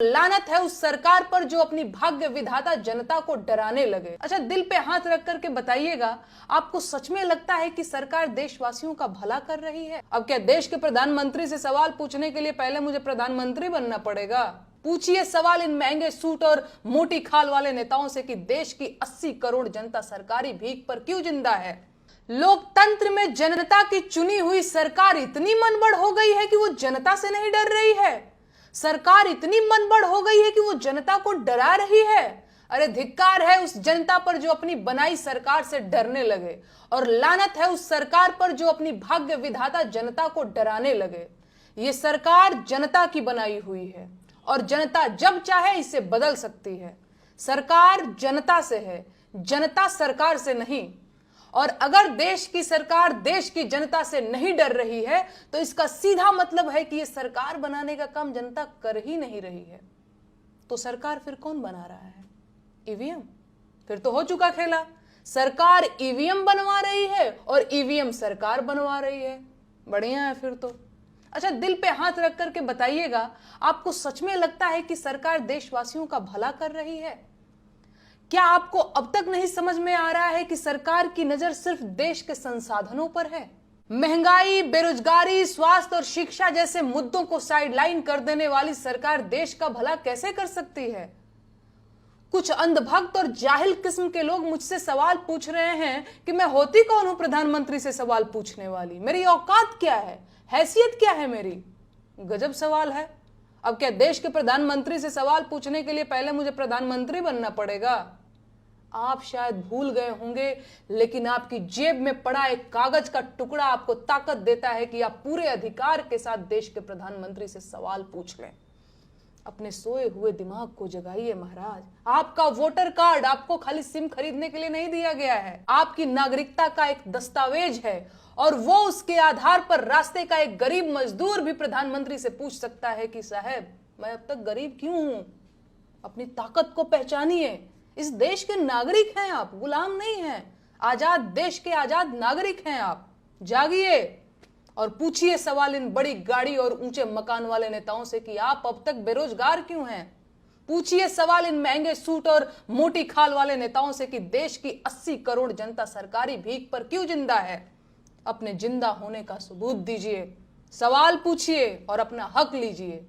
लानत है उस सरकार पर जो अपनी भाग्य विधाता जनता को डराने लगे। अच्छा, दिल पे हाथ रख करके बताइएगा, आपको सच में लगता है कि सरकार देशवासियों का भला कर रही है? अब क्या देश के प्रधानमंत्री से सवाल पूछने के लिए पहले मुझे प्रधानमंत्री बनना पड़ेगा? पूछिए सवाल इन महंगे सूट और मोटी खाल वाले नेताओं से कि देश की 80 करोड़ जनता सरकारी भीख पर क्यों जिंदा है। लोकतंत्र में जनता की चुनी हुई सरकार इतनी मनबड़ हो गई है कि वो जनता से नहीं डर रही है। सरकार इतनी मनबड़ हो गई है कि वो जनता को डरा रही है। अरे धिक्कार है उस जनता पर जो अपनी बनाई सरकार से डरने लगे, और लानत है उस सरकार पर जो अपनी भाग्य विधाता जनता को डराने लगे। ये सरकार जनता की बनाई हुई है और जनता जब चाहे इसे बदल सकती है। सरकार जनता से है, जनता सरकार से नहीं। और अगर देश की सरकार देश की जनता से नहीं डर रही है तो इसका सीधा मतलब है कि यह सरकार बनाने का काम जनता कर ही नहीं रही है। तो सरकार फिर कौन बना रहा है? ईवीएम। फिर तो हो चुका खेला। सरकार ईवीएम बनवा रही है और ईवीएम सरकार बनवा रही है। बढ़िया है फिर तो। अच्छा, दिल पे हाथ रख करके बताइएगा, आपको सच में लगता है कि सरकार देशवासियों का भला कर रही है? क्या आपको अब तक नहीं समझ में आ रहा है कि सरकार की नजर सिर्फ देश के संसाधनों पर है? महंगाई, बेरोजगारी, स्वास्थ्य और शिक्षा जैसे मुद्दों को साइडलाइन कर देने वाली सरकार देश का भला कैसे कर सकती है? कुछ अंधभक्त और जाहिल किस्म के लोग मुझसे सवाल पूछ रहे हैं कि मैं होती कौन हूं प्रधानमंत्री से सवाल पूछने वाली? मेरी औकात क्या है? हैसियत क्या है मेरी? गजब सवाल है। अब क्या देश के प्रधानमंत्री से सवाल पूछने के लिए पहले मुझे प्रधानमंत्री बनना पड़ेगा? आप शायद भूल गए होंगे, लेकिन आपकी जेब में पड़ा एक कागज का टुकड़ा आपको ताकत देता है कि आप पूरे अधिकार के साथ देश के प्रधानमंत्री से सवाल पूछ लें। अपने सोए हुए दिमाग को जगाइए महाराज। आपका वोटर कार्ड आपको खाली सिम खरीदने के लिए नहीं दिया गया है, आपकी नागरिकता का एक दस्तावेज है, और वो उसके आधार पर रास्ते का एक गरीब मजदूर भी प्रधानमंत्री से पूछ सकता है कि साहब, मैं अब तक गरीब क्यों हूं? अपनी ताकत को पहचानिए। इस देश के नागरिक हैं आप, गुलाम नहीं हैं। आजाद देश के आजाद नागरिक हैं आप। जागिए और पूछिए सवाल इन बड़ी गाड़ी और ऊंचे मकान वाले नेताओं से कि आप अब तक बेरोजगार क्यों हैं। पूछिए सवाल इन महंगे सूट और मोटी खाल वाले नेताओं से कि देश की 80 करोड़ जनता सरकारी भीख पर क्यों जिंदा है। अपने जिंदा होने का सबूत दीजिए, सवाल पूछिए और अपना हक लीजिए।